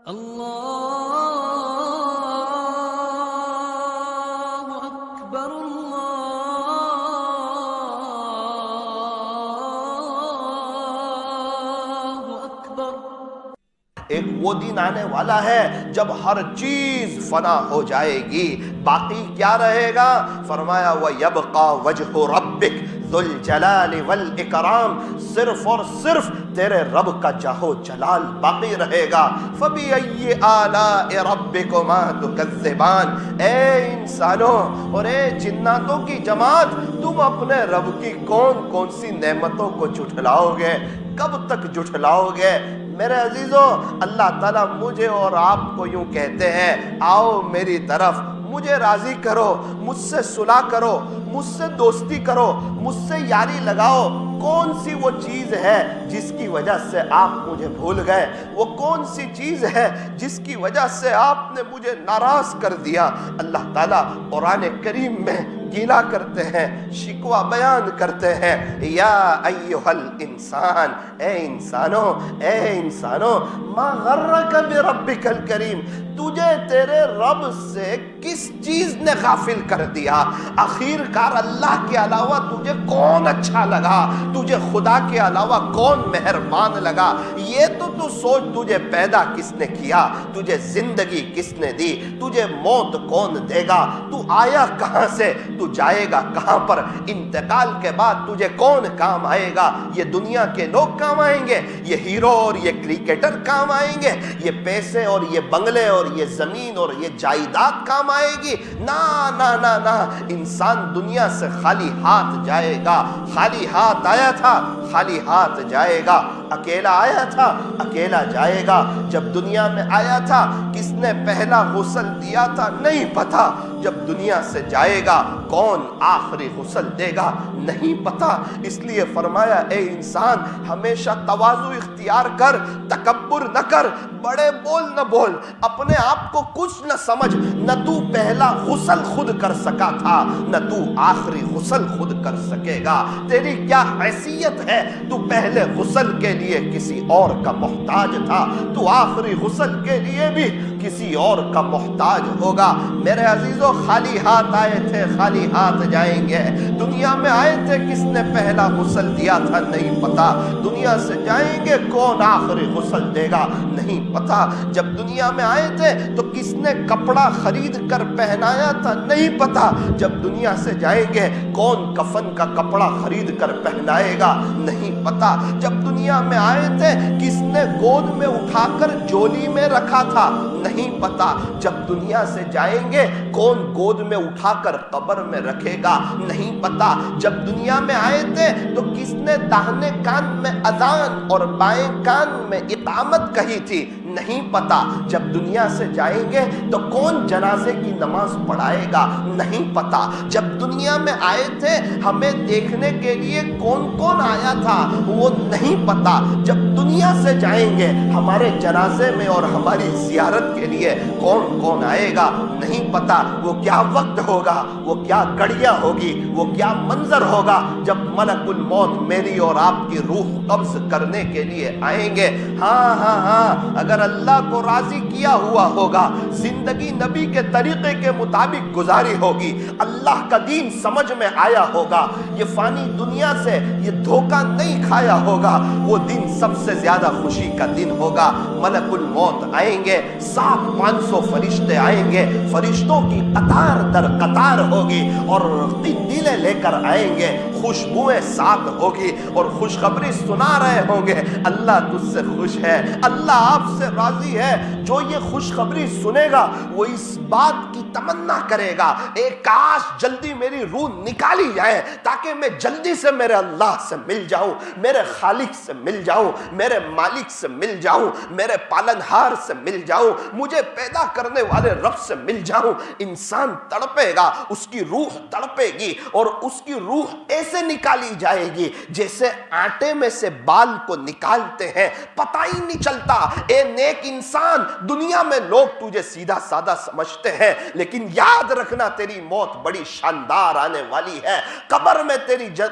اللہ اکبر اللہ اکبر۔ ایک وہ دن آنے والا ہے جب ہر چیز فنا ہو جائے گی، باقی کیا رہے گا؟ فرمایا وَيَبْقَى وَجْهُ رَبِّكَ ذُو الْجَلَالِ وَالْإِكْرَامِ، صرف اور صرف تیرے رب کا جاہو جلال باقی رہے گا۔ فَبِأَيِّ آلَاءِ رَبِّكُمَا تُكَذِّبَانِ، اے انسانوں اور اے جناتوں کی جماعت، تم اپنے رب کی کون کون سی نعمتوں کو جھٹلاؤ گے؟ کب تک جھٹلاؤ گے؟ میرے عزیزوں، اللہ تعالیٰ مجھے اور آپ کو یوں کہتے ہیں، آؤ میری طرف، مجھے راضی کرو، مجھ سے صلح کرو، مجھ سے دوستی کرو، مجھ سے یاری لگاؤ۔ کون سی وہ چیز ہے جس کی وجہ سے آپ مجھے بھول گئے؟ وہ کون سی چیز ہے جس کی وجہ سے آپ نے مجھے ناراض کر دیا؟ اللہ تعالیٰ قرآن کریم میں گیلا کرتے ہیں، شکوہ بیان کرتے ہیں، یا ایہا الانسان، اے انسانوں، اے انسانوں، ما غرک بربک الکریم، تجھے تیرے رب سے کس چیز نے غافل کر دیا؟ آخر کار اللہ کے علاوہ تجھے کون اچھا لگا؟ تجھے خدا کے علاوہ کون مہربان لگا؟ یہ تو سوچ، تجھے پیدا کس نے کیا؟ تجھے زندگی کس نے دی؟ تجھے موت کون دے گا؟ تو آیا کہاں سے؟ تو جائے گا کہاں پر؟ انتقال کے بعد تجھے کون کام آئے گا؟ یہ دنیا کے لوگ کام آئیں گے؟ یہ ہیرو اور یہ کرکٹر کام آئیں گے؟ یہ پیسے اور یہ بنگلے اور یہ زمین اور یہ جائیداد کام آئے گی؟ نا نا نا نا، انسان دنیا سے خالی ہاتھ جائے گا۔ خالی ہاتھ آیا تھا، خالی ہاتھ جائے گا۔ اکیلا آیا تھا، اکیلا جائے گا۔ جب دنیا میں آیا تھا کس نے پہلا غسل دیا تھا؟ نہیں پتا۔ جب دنیا سے جائے گا کون آخری غسل دے گا؟ نہیں پتا۔ اس لیے فرمایا اے انسان، ہمیشہ تواضع اختیار کر، تکبر نہ کر، بڑے بول نہ بول، اپنے آپ کو کچھ نہ سمجھ۔ نہ تو پہلا غسل خود کر سکا تھا، نہ تو آخری غسل خود کر سکے گا۔ تیری کیا حیثیت ہے؟ تو پہلے غسل کے لیے کسی اور کا محتاج تھا، تو آخری غسل کے لیے بھی کسی اور کا محتاج ہوگا۔ میرے عزیزوں، خالی ہاتھ آئے تھے، خالی ہاتھ جائیں گے۔ دنیا میں آئے تھے، کس نے پہلا غسل دیا تھا؟ نہیں پتا۔ دنیا سے جائیں گے، کون آخری غسل دے گا؟ نہیں پتا۔ جب دنیا میں آئے تھے تو کس نے کپڑا خرید کر پہنایا تھا؟ نہیں پتا۔ جب دنیا سے جائیں گے کون کفن کا کپڑا خرید کر پہنائے گا؟ نہیں پتا۔ جب دنیا میں آئے تھے کس نے گود میں اٹھا کر جولی میں رکھا تھا؟ نہیں پتا۔ جب دنیا سے جائیں گے کون گود میں اٹھا کر قبر میں رکھے گا؟ نہیں پتا۔ جب دنیا میں آئے تھے تو کس نے داہنے کان میں اذان اور بائیں کان میں اقامت کہی تھی؟ نہیں پتا۔ جب دنیا سے جائیں گے تو کون جنازے کی نماز پڑھائے گا؟ نہیں پتا۔ جب دنیا میں آئے تھے ہمیں دیکھنے کے لیے کون کون آیا تھا؟ وہ نہیں پتا۔ جب دنیا سے جائیں گے ہمارے جنازے میں اور ہماری زیارت کے لیے کون کون آئے گا؟ نہیں پتا۔ وہ کیا وقت ہوگا، وہ کیا گھڑیاں ہوگی، وہ کیا منظر ہوگا جب ملک الموت میری اور آپ کی روح قبض کرنے کے لیے آئیں گے۔ ہاں ہاں ہاں، اگر اللہ کو راضی کیا ہوا ہوگا، زندگی نبی کے طریقے کے مطابق گزاری ہوگی، اللہ کا دین سمجھ میں آیا ہوگا، یہ فانی دنیا سے یہ دھوکہ نہیں کھایا ہوگا، وہ دن سب سے زیادہ خوشی کا دن ہوگا۔ ملک الموت آئیں گے، 700-500 فرشتے آئیں گے، فرشتوں کی قطار در قطار ہوگی اور قندیلیں لے کر آئیں گے، خوشبوئیں ساتھ ہوگی اور خوشخبری سنا رہے ہوں گے، اللہ تجھ سے خوش ہے، اللہ آپ سے راضی ہے۔ جو یہ خوشخبری سنے گا وہ اس بات کی تمنا کرے گا، اے کاش جلدی میری روح نکالی جائے تاکہ میں جلدی سے میرے اللہ سے مل جاؤں، میرے خالق سے مل جاؤں، میرے مالک سے مل جاؤں، میرے پالنہار سے مل جاؤں، مجھے پیدا کرنے والے رب سے مل جاؤں۔ انسان تڑپے گا، اس کی روح تڑپے گی اور اس کی روح ایسے نکالی جائے گی جیسے آٹے میں سے بال کو نکالتے ہیں، پتہ ہی نہیں چلتا۔ اے نیک انسان دنیا میں لوگ تجھے سیدھا سادہ سمجھتے ہیں، لیکن یاد رکھنا تیری موت بڑی شاندار آنے والی ہے۔ قبر میں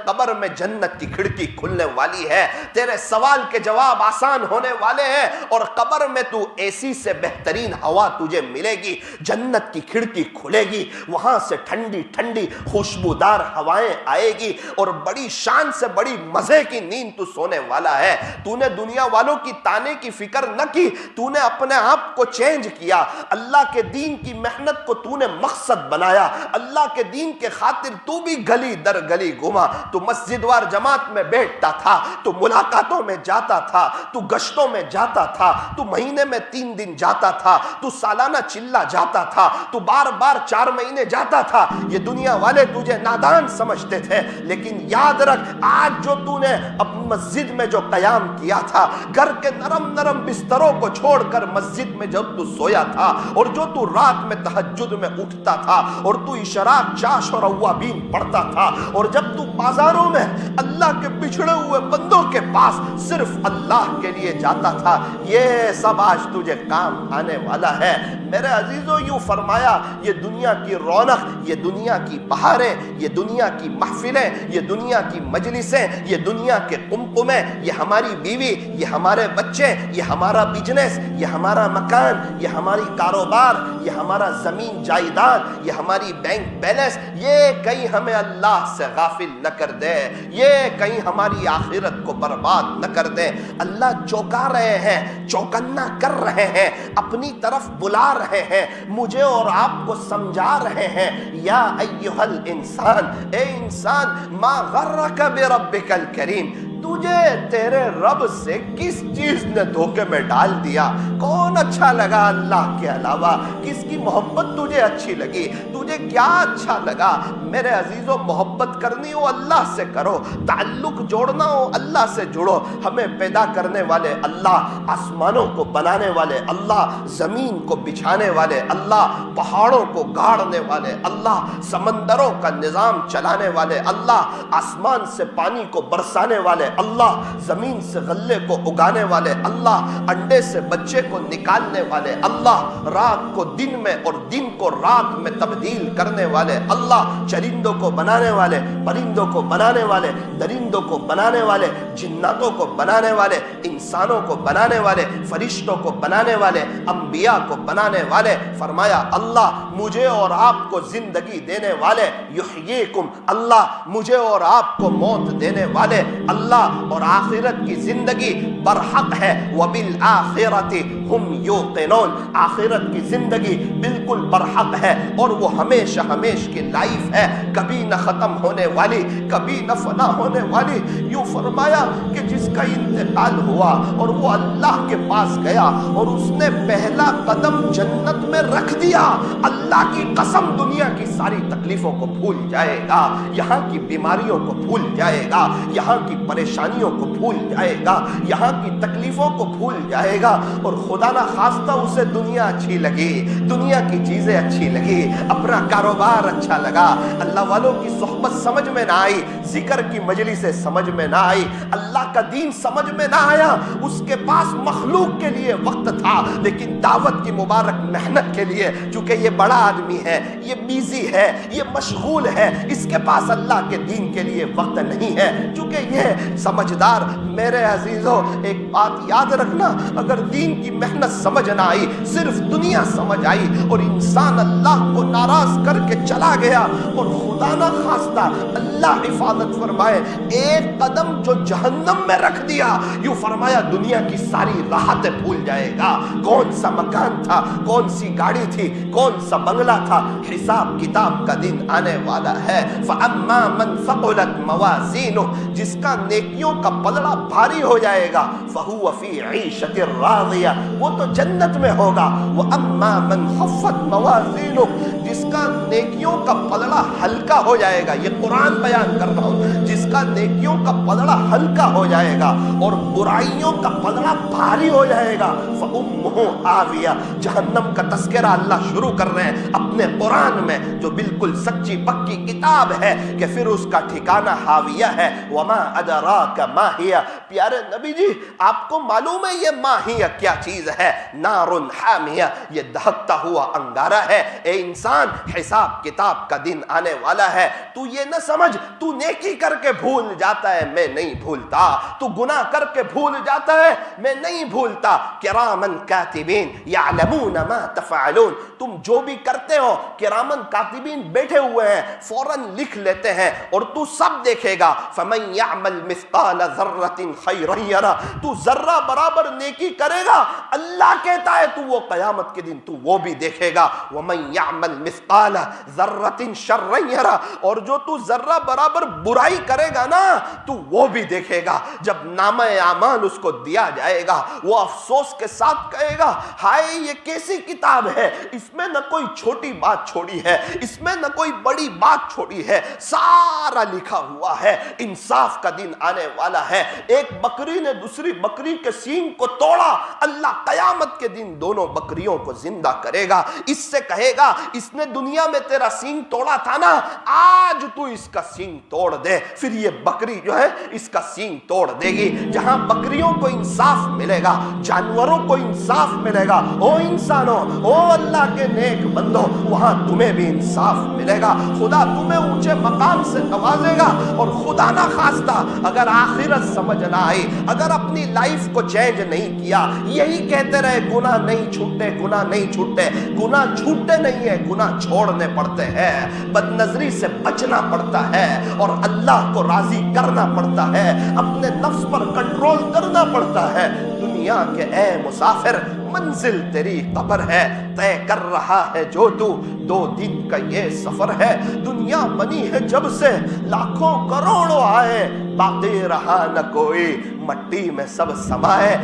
قبر میں جنت کی کھڑکی کھلنے والی ہے، تیرے سوال کے جواب آسان ہونے والے ہیں، اور قبر میں تو اے سی سے بہترین ہوا تجھے ملے گی، جنت کی کھڑکی کھلے گی، وہاں سے ٹھنڈی ٹھنڈی خوشبودار ہوائیں آئے گی، اور بڑی شان سے بڑی مزے کی نیند تو سونے والا ہے۔ تو نے دنیا والوں کی تانے کی فکر نہ کی، تو نے اپنے آپ کو چینج کیا، اللہ کے دین کی محنت کو تو نے مقصد بنایا، اللہ کے دین کے خاطر تو بھی گلی در گلی گھما، تو مسجد وار جماعت میں بیٹھتا تھا، تو ملاقاتوں میں جاتا تھا، تو گشتوں میں جاتا تھا، تو مہینے میں 3 دن جاتا تھا، تو سالانہ چلہ جاتا تھا، تو بار بار 4 مہینے جاتا تھا۔ یہ دنیا والے تجھے نادان سمجھتے تھے، لیکن یاد رکھ آج جو تو نے اپنی مسجد میں جو قیام کیا تھا، گھر کے نرم نرم بستروں کو چھوڑ کر مسجد میں جب تو سویا تھا، اور جو تو رات میں تہجد میں اٹھتا تھا، اور تو اشراق چاش اور اوابین پڑھتا تھا، اور جب تو بازاروں میں اللہ کے بچھڑے ہوئے بندوں کے پاس صرف اللہ کے لیے جاتا تھا، یہ سب آج تجھے کام آنے والا ہے۔ میرے عزیزوں، یوں فرمایا یہ دنیا کی رونق، یہ دنیا کی بہاریں، یہ دنیا کی محفلیں، یہ دنیا کی مجلسیں، یہ دنیا کے قمقمے، یہ ہماری بیوی، یہ ہمارے بچے، یہ ہمارا بزنس، یہ ہمارا مکان، یہ ہماری کاروبار، یہ ہمارا زمین جائیداد، یہ ہماری بینک بیلنس، یہ کہیں ہمیں اللہ سے غافل نہ کر دے، یہ کہیں ہماری آخرت کو برباد نہ کر دے۔ اللہ چوکا رہے ہیں، چوکنا کر رہے ہیں، اپنی طرف بلا رہے ہیں، مجھے اور آپ کو سمجھا رہے ہیں، یا ایھا الانسان، اے انسان، ما غرک بربک الکریم، تجھے تیرے رب سے کس چیز نے دھوکے میں ڈال دیا؟ کون اچھا لگا اللہ کے علاوہ؟ کس کی محبت تجھے اچھی لگی؟ تجھے کیا اچھا لگا؟ میرے عزیزوں، محبت کرنی ہو اللہ سے کرو، تعلق جوڑنا ہو اللہ سے جڑو۔ ہمیں پیدا کرنے والے اللہ، آسمانوں کو بنانے والے اللہ، زمین کو بچھانے والے اللہ، پہاڑوں کو گاڑنے والے اللہ، سمندروں کا نظام چلانے والے اللہ، آسمان سے پانی کو برسانے والے اللہ، زمین سے غلے کو اگانے والے اللہ، انڈے سے بچے کو نکالنے والے اللہ، رات کو دن میں اور دن کو رات میں تبدیل کرنے والے اللہ، چرندوں کو بنانے والے، پرندوں کو بنانے والے، درندوں کو بنانے والے، جناتوں کو بنانے والے، انسانوں کو بنانے والے، فرشتوں کو بنانے والے، انبیاء کو بنانے والے۔ فرمایا اللہ مجھے اور آپ کو زندگی دینے والے، یحییکم، اللہ مجھے اور آپ کو موت دینے والے اللہ، اور آخرت کی زندگی برحق ہے، وبالآخرۃ ہم یوقنون، آخرت کی زندگی بالکل برحق ہے، اور وہ ہمیشہ ہمیش کی لائف ہے، کبھی نہ ختم ہونے والی، کبھی نہ فنا ہونے والی۔ یوں فرمایا کہ جس کا انتقال ہوا اور وہ اللہ کے پاس گیا اور اس نے پہلا قدم جنت میں رکھ دیا، اللہ کی قسم دنیا کی ساری تکلیفوں کو بھول جائے گا، یہاں کی بیماریوں کو بھول جائے گا، یہاں کی پریشانیوں کو بھول جائے گا، یہاں کی تکلیفوں کو بھول جائے گا، اور خدا نہ خواستہ اسے دنیا اچھی لگی، دنیا کی چیزیں اچھی لگی، اپنا کاروبار اچھا لگا، اللہ والوں کی صحبت سمجھ میں نہ آئی، ذکر کی مجلسیں سمجھ میں نہ آئی، اللہ کا دین سمجھ میں نہ آیا، اس کے پاس مخلوق کے لیے وقت تھا، لیکن دعوت کی مبارک محنت کے لیے، چونکہ یہ بڑا آدمی ہے، یہ بیزی ہے، یہ مشغول ہے، اس کے پاس اللہ کے دین کے لیے وقت نہیں ہے، چونکہ یہ سمجھدار۔ میرے عزیزوں ایک بات یاد رکھنا، اگر دین کی محنت سمجھ نہ آئی، صرف دنیا سمجھ آئی اور انسان اللہ کو ناراض کر کے چلا گیا، اور خدا نہ خواستہ اللہ حفاظت فرمائے ایک قدم جو جہنم میں رکھ دیا، یوں فرمایا دنیا کی ساری راحتیں بھول جائے گا، کون سا مکان تھا، کون سی گاڑی تھی، کون سا بنگلہ تھا، حساب کتاب کا دن آنے والا ہے۔ فَأَمَّا مَنْ ثَقُلَتْ مَوَازِينُهُ، جس کا نیکیوں کا پلڑا بھاری ہو جائے گا، فَهُوَ فِي عِيشَةٍ رَاضِيَةٍ، وہ تو جنت میں ہوگا۔ وَأَمَّا مَنْ خَفَّتْ ثقلت موازینہ، جس کا نیکیوں کا پلڑا ہلکا ہو جائے گا، یہ قرآن بیان کر رہا ہوں، جس کا نیکیوں کا پلڑا ہلکا ہو جائے گا اور برائیوں کا پلڑا بھاری ہو جائے گا، فَأُمُّهُ حَاوِيَةٌ، جہنم کا تذکرہ اللہ شروع کر رہے ہیں اپنے قرآن میں، جو بالکل سچی پکی کتاب ہے، کہ پھر اس کا ٹھکانہ حاویہ ہے۔ وَمَا أَدْرَاكَ مَا هِيَ، پیارے نبی جی آپ کو معلوم ہے یہ ماہیہ کیا چیز ہے؟ نارٌ حامیہ، یہ دہکتا ہوا انگارہ ہے۔ اے انسان، حساب کتاب کا دن آنے والا ہے، تو یہ نہ سمجھ تو نیکی کر کے بھول جاتا ہے، میں نہیں بھولتا، تو گناہ کر کے بھول جاتا ہے، میں نہیں بھولتا۔ کرامن کاتبین یعلمون ما تفعلون، تم جو بھی کرتے ہو کرامن کاتبین بیٹھے ہوئے ہیں، فوراً لکھ لیتے ہیں اور تو سب دیکھے گا۔ فمن یعمل مثقال ذرۃ خیرا یرہ، تو ذرہ برابر نیکی کرے گا، اللہ کہتا ہے تو وہ قیامت کے دن تو وہ بھی دیکھے گا۔ ومن یعمل مثقال ذرۃ شرا یرہ، اور جو تو ذرہ برابر برائی کرے گا نا تو وہ بھی دیکھے گا۔ جب نامہ اعمال اس کو دیا جائے گا وہ افسوس کے ساتھ کہے گا، ہائے یہ کیسی کتاب ہے، اس میں نہ کوئی چھوٹی بات چھوڑی ہے، اس میں نہ کوئی بڑی بات چھوڑی ہے، سارا لکھا ہوا ہے۔ انصاف کا دن آنے والا ہے، ایک بکری نے دوسری بکری کے سینگ کو توڑا، اللہ قیامت کے دن دونوں بکریوں کو زندہ کرے گا، اس سے کہے گا اس نے دنیا میں تیرا سینگ توڑا تھا نا، آج تو اس کا سینگ توڑ دے، پھر یہ بکری جو ہے اس کا سینگ توڑ دے گی۔ جہاں بکریوں کو انصاف ملے گا، جانوروں کو انصاف ملے گا، او انسانوں، او اللہ کے نیک بندو، وہاں تمہیں بھی انصاف ملے گا۔ خدا تمہیں اونچے مقام سے نوازے گا، اور خدا نہ خواستہ اگر آخرت سمجھ نہ آئی، اگر اپنی لائف کو چینج نہیں کیا، یہی کہتے رہے گناہ نہیں چھوٹے، گناہ نہیں چھوٹے، گناہ چھوٹتے نہیں ہیں، گناہ چھوڑنے پڑتے ہیں، بد نظری سے بچنا پڑتا ہے اور اللہ کو راضی کرنا پڑتا ہے، اپنے نفس پر کنٹرول کرنا پڑتا ہے۔ دنیا کے اے مسافر، منزل تیری قبر ہے، طے کر رہا ہے جو تو، 2 دن کا یہ سفر ہے۔ دنیا بنی ہے جب سے لاکھوں کروڑوں آئے، باقی رہا نہ کوئی، مٹی میں سب سمائے۔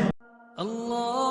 اللہ